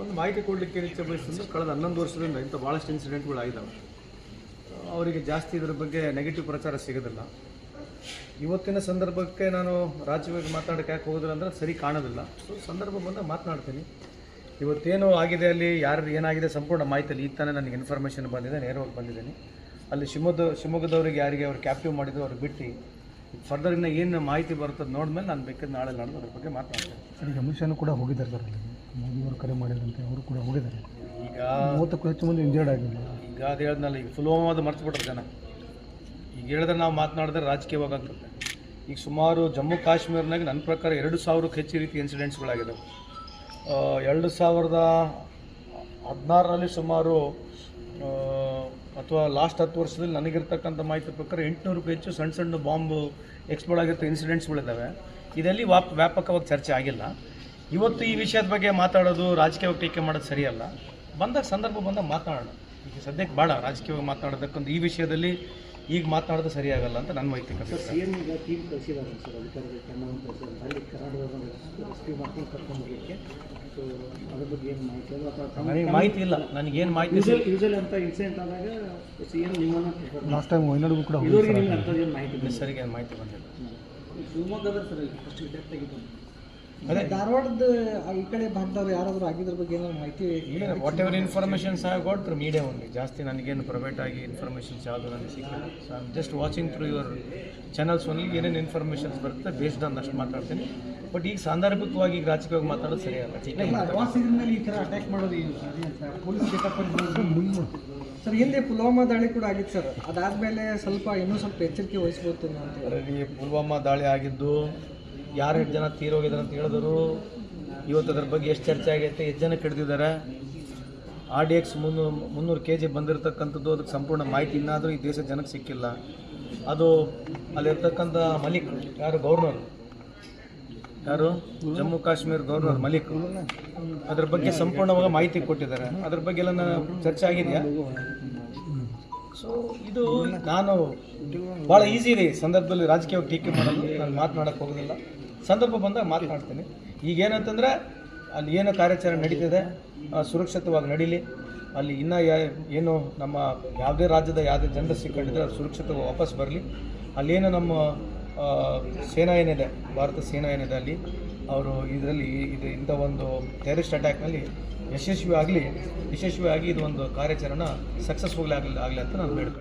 ಒಂದು ಮಾಹಿತಿ ಕೊಡಲಿಕ್ಕೆ ಇಚ್ಛೆ ಬಯಸಿದ್ರೆ ಕಳೆದ 11 ವರ್ಷದಿಂದ ಇಂಥ ಭಾಳಷ್ಟು ಇನ್ಸಿಡೆಂಟ್ಗಳಾಗಿದ್ದಾವೆ. ಅವರಿಗೆ ಜಾಸ್ತಿ ಇದರ ಬಗ್ಗೆ ನೆಗೆಟಿವ್ ಪ್ರಚಾರ ಸಿಗೋದಿಲ್ಲ. ಇವತ್ತಿನ ಸಂದರ್ಭಕ್ಕೆ ನಾನು ರಾಜ್ಯವಾಗಿ ಮಾತಾಡೋಕ್ಕೆ ಯಾಕೆ ಹೋಗೋದಿಲ್ಲ ಅಂದರೆ ಸರಿ ಕಾಣೋದಿಲ್ಲ. ಸೊ ಸಂದರ್ಭ ಬಂದಾಗ ಮಾತನಾಡ್ತೀನಿ. ಇವತ್ತೇನು ಆಗಿದೆ ಅಲ್ಲಿ ಯಾರು ಏನಾಗಿದೆ ಸಂಪೂರ್ಣ ಮಾಹಿತಿಯಲ್ಲಿ ಈಗ ತಾನೇ ನನಗೆ ಇನ್ಫಾರ್ಮೇಷನ್ ಬಂದಿದೆ, ನೇರವಾಗಿ ಬಂದಿದ್ದೀನಿ. ಅಲ್ಲಿ ಶಿವಮೊಗ್ಗದವ್ರಿಗೆ ಯಾರಿಗೆ ಅವ್ರು ಕ್ಯಾಪ್ಟಿವ್ ಮಾಡಿದ್ರು ಅವ್ರಿಗೆ ಬಿಟ್ಟು ಫರ್ದರ್ ಇನ್ನೂ ಏನು ಮಾಹಿತಿ ಬರ್ತದೆ ನೋಡಿದ್ಮೇಲೆ ನಾನು ಬೇಕಾದ್ರೆ ನಾಳೆ ನಡೆದು ಅದ್ರ ಬಗ್ಗೆ ಮಾತನಾಡ್ತೇನೆ. ಸರ್, ಈಗ ಅಮಿತ್ ಶಾನು ಕೂಡ ಹೋಗಿದ್ದಾರೆ ಸರ್, ಅಲ್ಲಿ ಮೋದಿಯವರು ಕರೆ ಮಾಡಿದ್ರಂತೆ, ಅವರು ಕೂಡ ಹೋಗಿದ್ದಾರೆ. ಈಗ 30ಕ್ಕೂ ಹೆಚ್ಚು ಮಂದಿ ಇಂಜರ್ಡ್ ಆಗಿಲ್ಲ. ಈಗ ಅದು ಹೇಳಿದ್ನಲ್ಲ, ಈಗ ಸುಲಭವಾದ ಮರ್ತ್ಬಿಟ್ರೆ ಜನ. ಈಗ ಹೇಳಿದ್ರೆ ನಾವು ಮಾತನಾಡಿದ್ರೆ ರಾಜಕೀಯವಾಗುತ್ತೆ. ಈಗ ಸುಮಾರು ಜಮ್ಮು ಕಾಶ್ಮೀರ್ನಾಗ ನನ್ನ ಪ್ರಕಾರ 2000ಕ್ಕೂ ಹೆಚ್ಚು ರೀತಿ ಇನ್ಸಿಡೆಂಟ್ಸ್ಗಳಾಗಿದ್ದಾವೆ. 2016ರಲ್ಲಿ ಸುಮಾರು ಅಥವಾ ಲಾಸ್ಟ್ 10 ವರ್ಷದಲ್ಲಿ ನನಗಿರ್ತಕ್ಕಂಥ ಮಾಹಿತಿ ಪ್ರಕಾರ 800ಕ್ಕೂ ಹೆಚ್ಚು ಸಣ್ಣ ಸಣ್ಣ ಬಾಂಬು ಎಕ್ಸ್ಪ್ಲೋಡ್ ಆಗಿರೋ ಇನ್ಸಿಡೆಂಟ್ಸ್ಗಳಿದ್ದಾವೆ. ಇದರಲ್ಲಿ ವ್ಯಾಪಕವಾಗಿ ಚರ್ಚೆ ಆಗಿಲ್ಲ. ಇವತ್ತು ಈ ವಿಷಯದ ಬಗ್ಗೆ ಮಾತಾಡೋದು, ರಾಜಕೀಯವಾಗಿ ಟೀಕೆ ಮಾಡೋದು ಸರಿಯಲ್ಲ. ಬಂದಾಗ ಸಂದರ್ಭ ಬಂದಾಗ ಮಾತನಾಡೋಣ. ಈಗ ಸದ್ಯಕ್ಕೆ ಬೇಡ ರಾಜಕೀಯವಾಗಿ ಮಾತನಾಡೋದಕ್ಕೊಂದು ಈ ವಿಷಯದಲ್ಲಿ ಈಗ ಮಾತನಾಡೋದು ಸರಿಯಾಗಲ್ಲ ಅಂತ ನನ್ನ ವೈಯಕ್ತಿಕ ಸಿ ಎಂ ಈಗ ಟೀಮ್ ಕಳಿಸಿದ್ದಾರೆ ಸರ್, ಅಧಿಕಾರಿಗಳು ತಂಡವನ್ನು ಕಳಿಸಿದ್ದಾರೆ ಅಲ್ಲಿ ಕರ್ನಾಟಕದ ರೆಸ್ಕ್ಯೂ ಮಾಡ್ಕೊಂಡು ಕರ್ಕೊಂಡು ಹೋಗಲಿಕ್ಕೆ. ಸೊ ಅದ್ರ ಬಗ್ಗೆ ಏನು ಮಾಹಿತಿ ಅದು ಅಥವಾ ನನಗೆ ಮಾಹಿತಿ ಇಲ್ಲ. ನನಗೇನು ಮಾಹಿತಿ ಯೂಸಲಿ ಅಂತ ಇನ್ಸಿಡೆಂಟ್ ಆದಾಗ ಸಿ ಎಂ ನಿಮ್ಮನ್ನು ಲಾಸ್ಟ್ ಟೈಮ್ ವೈನಾಡಿಗೂ ಕೂಡ ಏನು ಮಾಹಿತಿ ಸರಿಗೆ ಏನು ಮಾಹಿತಿ ಬಂದಿಲ್ಲ. ಶಿವಮೊಗ್ಗದ ಸರ್ ಫಸ್ಟ್ ಡೆತ್ ಆಗಿದ್ದು ಅದೇ ಧಾರವಾಡದ ಈ ಕಡೆ ಭಾಗದವ್ರು ಯಾರಾದರೂ ಆಗಿದ್ರ ಬಗ್ಗೆ ಏನಾದ್ರು ಮಾಹಿತಿ ಇಲ್ಲ. What ever informations I got through media only. ಜಾಸ್ತಿ ನನಗೇನು ಪ್ರೈವೇಟ್ ಆಗಿ ಇನ್ಫಾರ್ಮೇಷನ್ಸ್ ಯಾವುದು ನನಗೆ ಸಿಕ್ಕಿಲ್ಲ. So I am just watching through your channels only. ಏನೇನು ಇನ್ಫಾರ್ಮೇಷನ್ಸ್ ಬರುತ್ತೆ ಬೇಸ್ಡ್ ಆನ್ ಅಷ್ಟು ಮಾತಾಡ್ತೀನಿ. ಬಟ್ ಈಗ ಸಾಂದರ್ಭಿಕವಾಗಿ ಈಗ ರಾಜಕೀಯವಾಗಿ ಮಾತಾಡೋದು ಸರಿಯಲ್ಲ. ಪ್ರವಾಸಿಗರ ಈ ಥರ ಅಟ್ಯಾಕ್ ಮಾಡೋದು ಪೊಲೀಸ್ ಸರ್, ಹಿಂದೆ ಪುಲ್ವಾಮಾ ದಾಳಿ ಕೂಡ ಆಗಿತ್ತು ಸರ್. ಅದಾದಮೇಲೆ ಇನ್ನೂ ಸ್ವಲ್ಪ ಎಚ್ಚರಿಕೆ ವಹಿಸ್ಬೋದು ಅಂತ. ಅದರಲ್ಲಿ ಪುಲ್ವಾಮಾ ದಾಳಿ ಆಗಿದ್ದು ಯಾರು 8 ಜನ ತೀರೋಗಿದ್ದಾರೆ ಅಂತ ಹೇಳಿದ್ರು. ಇವತ್ತು ಅದ್ರ ಬಗ್ಗೆ ಎಷ್ಟು ಚರ್ಚೆ ಆಗೈತೆ, ಎಷ್ಟು ಜನಕ್ಕೆ ಹಿಡಿದಿದ್ದಾರೆ. RDX 300 kg ಬಂದಿರತಕ್ಕಂಥದ್ದು, ಅದಕ್ಕೆ ಸಂಪೂರ್ಣ ಮಾಹಿತಿ ಇನ್ನಾದರೂ ಈ ದೇಶದ ಜನಕ್ಕೆ ಸಿಕ್ಕಿಲ್ಲ. ಅದು ಅಲ್ಲಿರ್ತಕ್ಕಂಥ ಮಲಿಕ್ ಯಾರು ಗವರ್ನರ್, ಯಾರು ಜಮ್ಮು ಕಾಶ್ಮೀರ ಗವರ್ನರ್ ಮಲಿಕ್, ಅದ್ರ ಬಗ್ಗೆ ಸಂಪೂರ್ಣವಾಗಿ ಮಾಹಿತಿ ಕೊಟ್ಟಿದ್ದಾರೆ. ಅದ್ರ ಬಗ್ಗೆ ಎಲ್ಲ ಚರ್ಚೆ ಆಗಿದೆಯಾ? ಸೊ ಇದು ನಾನು ಭಾಳ ಈಸಿ ಇದೆ ಈ ಸಂದರ್ಭದಲ್ಲಿ ರಾಜಕೀಯವಾಗಿ ಟೀಕೆ ಮಾಡೋದು. ನಾನು ಮಾತನಾಡೋಕ್ಕೆ ಹೋಗೋದಿಲ್ಲ. ಸಂದರ್ಭ ಬಂದಾಗ ಮಾತನಾಡ್ತೀನಿ. ಈಗೇನಂತಂದರೆ ಅಲ್ಲಿ ಏನು ಕಾರ್ಯಾಚರಣೆ ನಡೀತಿದೆ ಸುರಕ್ಷಿತವಾಗಿ ನಡೀಲಿ. ಅಲ್ಲಿ ಇನ್ನೂ ಏನು ನಮ್ಮ ಯಾವುದೇ ರಾಜ್ಯದ ಯಾವುದೇ ಜನರು ಸಿಕ್ಕೊಂಡಿದ್ರೆ ಅದು ಸುರಕ್ಷಿತವಾಗಿ ವಾಪಸ್ ಬರಲಿ. ಅಲ್ಲೇನು ನಮ್ಮ ಸೇನಾ ಏನಿದೆ, ಭಾರತ ಸೇನಾ ಏನಿದೆ, ಅಲ್ಲಿ ಅವರು ಇದರಲ್ಲಿ ಇಂಥ ಒಂದು ಟೆರರಿಸ್ಟ್ ಅಟ್ಯಾಕ್ನಲ್ಲಿ ಯಶಸ್ವಿಯಾಗಿ ಇದು ಒಂದು ಕಾರ್ಯಾಚರಣೆ ಸಕ್ಸಸ್ಫುಲ್ ಆಗಲಿ ಅಂತ ನಾನು ಬೇಡ್ತೀನಿ.